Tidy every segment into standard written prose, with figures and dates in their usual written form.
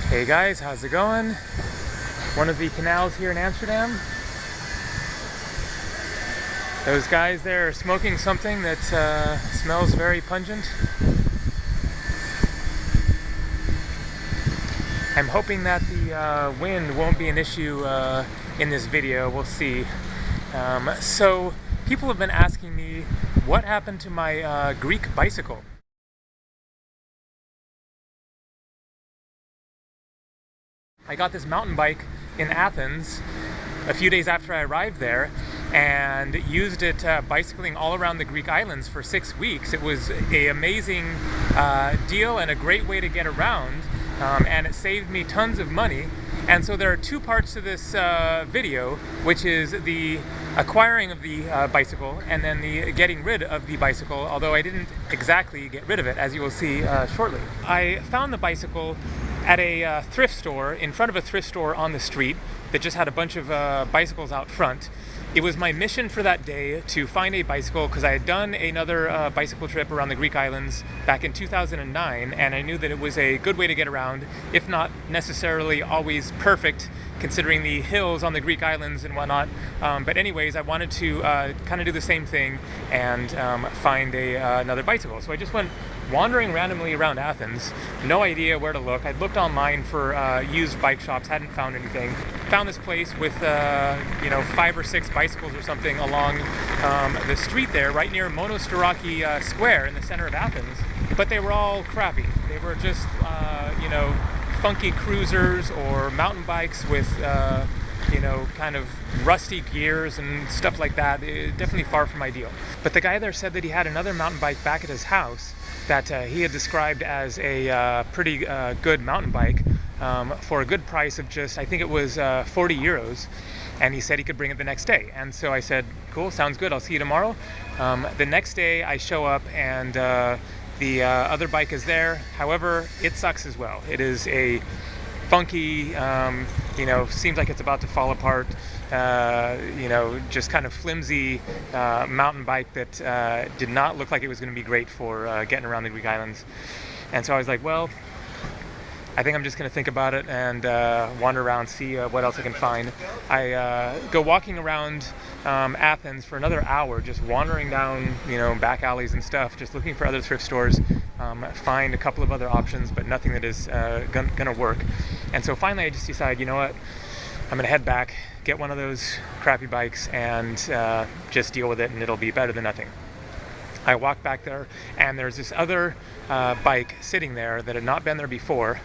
Hey guys, how's it going? One of the canals here in Amsterdam. Those guys there are smoking something that smells very pungent. I'm hoping that the wind won't be an issue in this video. We'll see. So people have been asking me what happened to my Greek bicycle. I got this mountain bike in Athens a few days after I arrived there and used it bicycling all around the Greek islands for 6 weeks. It was an amazing deal and a great way to get around, and it saved me tons of money. And so there are two parts to this video, which is the acquiring of the bicycle and then the getting rid of the bicycle, although I didn't exactly get rid of it, as you will see shortly. I found the bicycle at a thrift store, in front of a thrift store on the street that just had a bunch of bicycles out front. It was my mission for that day to find a bicycle because I had done another bicycle trip around the Greek islands back in 2009, and I knew that it was a good way to get around, if not necessarily always perfect considering the hills on the Greek islands and whatnot. But anyways, I wanted to kind of do the same thing and find another bicycle. So I just went wandering randomly around Athens, no idea where to look. I'd looked online for used bike shops, hadn't found anything. Found this place with 5 or 6 bicycles or something along the street there, right near Monastiraki Square in the center of Athens. But they were all crappy. They were just funky cruisers or mountain bikes with kind of rusty gears and stuff like that. Definitely far from ideal. But the guy there said that he had another mountain bike back at his house that he had described as a pretty good mountain bike for a good price of just, I think it was 40 euros. And he said he could bring it the next day. And so I said, cool, sounds good, I'll see you tomorrow. The next day I show up and the other bike is there. However, it sucks as well. It is a funky, seems like it's about to fall apart, just kind of flimsy mountain bike that did not look like it was going to be great for getting around the Greek islands. And so I was like, well, I think I'm just going to think about it and wander around, see what else I can find. I go walking around Athens for another hour, just wandering down, back alleys and stuff, just looking for other thrift stores, find a couple of other options, but nothing that is going to work. And so finally I just decide, you know what, I'm going to head back, get one of those crappy bikes, and just deal with it, and it'll be better than nothing. I walk back there, and there's this other bike sitting there that had not been there before.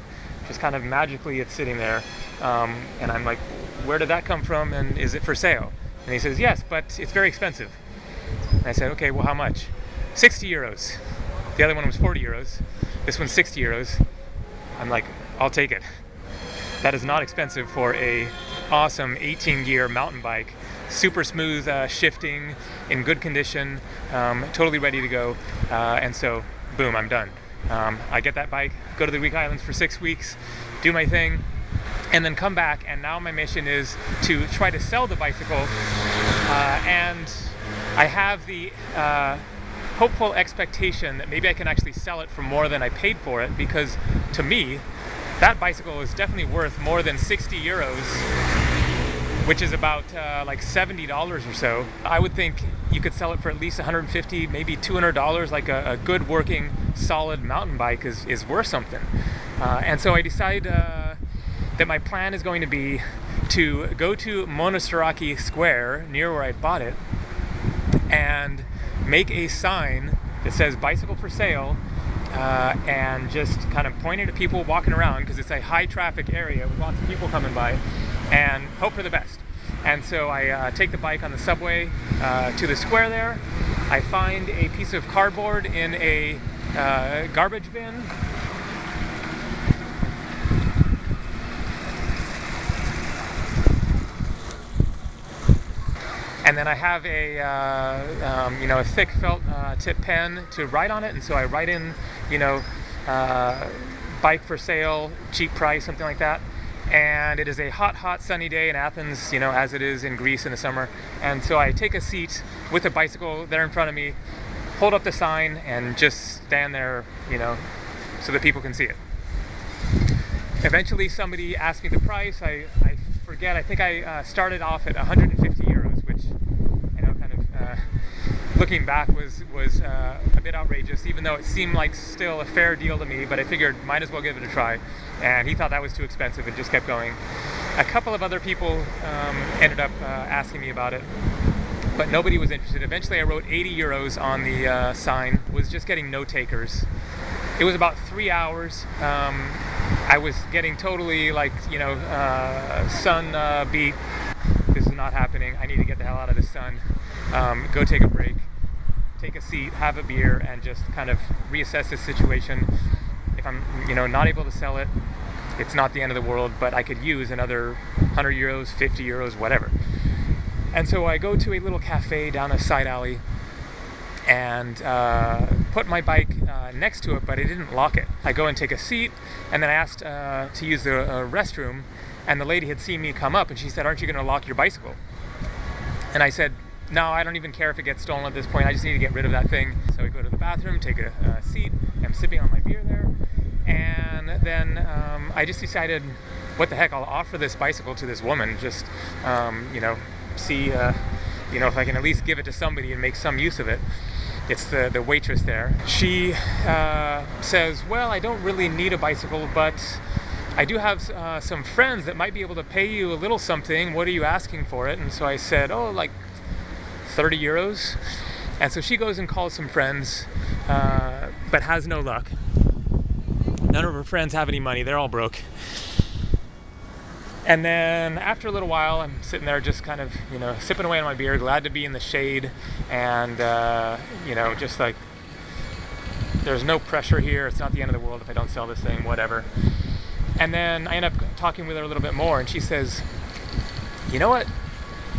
Just kind of magically it's sitting there, and I'm like, where did that come from, and is it for sale? And he says, yes, but it's very expensive. And I said, okay, well, how much? 60 euros. The other one was 40 euros. This one's 60 euros. I'm like, I'll take it. That is not expensive for a awesome 18-gear mountain bike. Super smooth shifting, in good condition, totally ready to go. And so, boom, I'm done. I get that bike, go to the Greek islands for 6 weeks, do my thing, and then come back. And now my mission is to try to sell the bicycle. And I have the hopeful expectation that maybe I can actually sell it for more than I paid for it, because to me, that bicycle is definitely worth more than 60 euros, which is about like $70 or so. I would think you could sell it for at least $150, maybe $200. Like a good working, solid mountain bike is worth something. And so I decide that my plan is going to be to go to Monastiraki Square, near where I bought it, and make a sign that says bicycle for sale, and just kind of point it at people walking around, because it's a high traffic area with lots of people coming by, and hope for the best. And so I take the bike on the subway to the square there. I find a piece of cardboard in a garbage bin. And then I have a thick felt tip pen to write on it, and so I write in, bike for sale, cheap price, something like that. And it is a hot sunny day in Athens, as it is in Greece in the summer. And so I take a seat with a bicycle there in front of me, hold up the sign, and just stand there, so that people can see it. Eventually somebody asked me the price. I forget, I think I started off at 150 euros, which I know kind of looking back was a bit outrageous, even though it seemed like still a fair deal to me, but I figured might as well give it a try. And he thought that was too expensive and just kept going. A couple of other people ended up asking me about it, but nobody was interested. Eventually I wrote 80 euros on the sign, was just getting no takers. It was about 3 hours. I was getting totally like, sun beat. This is not happening. I need to get the hell out of the sun. Go take a break, take a seat, have a beer, and just kind of reassess this situation. If I'm, not able to sell it, it's not the end of the world, but I could use another 100 euros, 50 euros, whatever. And so I go to a little cafe down a side alley and put my bike next to it, but I didn't lock it. I go and take a seat, and then I asked to use the restroom, and the lady had seen me come up, and she said, "Aren't you going to lock your bicycle?" And I said, "No, I don't even care if it gets stolen at this point. I just need to get rid of that thing." So I go to the bathroom, take a seat. I'm sipping on my beer there, and then I just decided, what the heck, I'll offer this bicycle to this woman, just see if I can at least give it to somebody and make some use of it. It's the waitress there. She says, "Well, I don't really need a bicycle, but I do have some friends that might be able to pay you a little something. What are you asking for it?" And so I said, "Oh, like 30 euros. And so she goes and calls some friends, but has no luck. None of her friends have any money. They're all broke. And then after a little while, I'm sitting there just kind of, sipping away on my beer, glad to be in the shade, and, just like, there's no pressure here. It's not the end of the world if I don't sell this thing, whatever. And then I end up talking with her a little bit more, and she says, "You know what?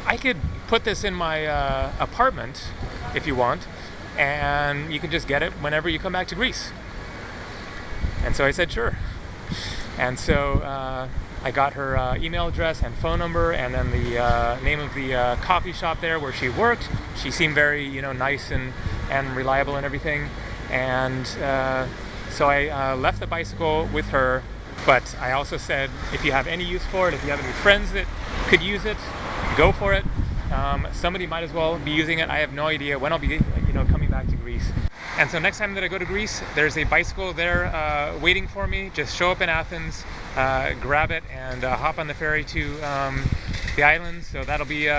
I could put this in my apartment if you want, and you can just get it whenever you come back to Greece." And so I said, "Sure." And so I got her email address and phone number, and then the name of the coffee shop there where she worked. She seemed very, nice and reliable and everything. And so I left the bicycle with her, but I also said, if you have any use for it, if you have any friends that could use it, go for it. Somebody might as well be using it. I have no idea when I'll be, coming back to Greece. And so next time that I go to Greece, there's a bicycle there waiting for me. Just show up in Athens, grab it, and hop on the ferry to the islands. So that'll be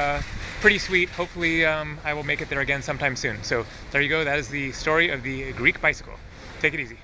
pretty sweet. Hopefully I will make it there again sometime soon. So there you go. That is the story of the Greek bicycle. Take it easy.